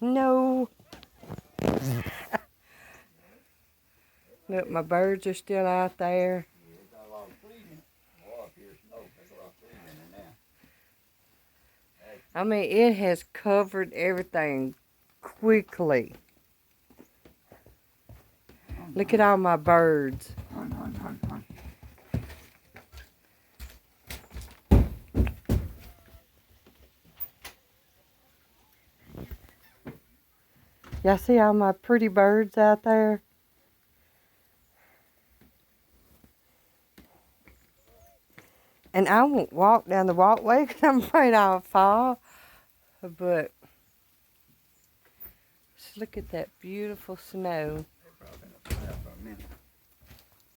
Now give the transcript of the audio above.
No. Look, my birds are still out there. Got a lot of fleas. Boy, up here snow. There's a lot of fleas in there now. I mean, it has covered everything quickly. Look at all my birds. Y'all see all my pretty birds out there? And I won't walk down the walkway because I'm afraid I'll fall. But just look at that beautiful snow.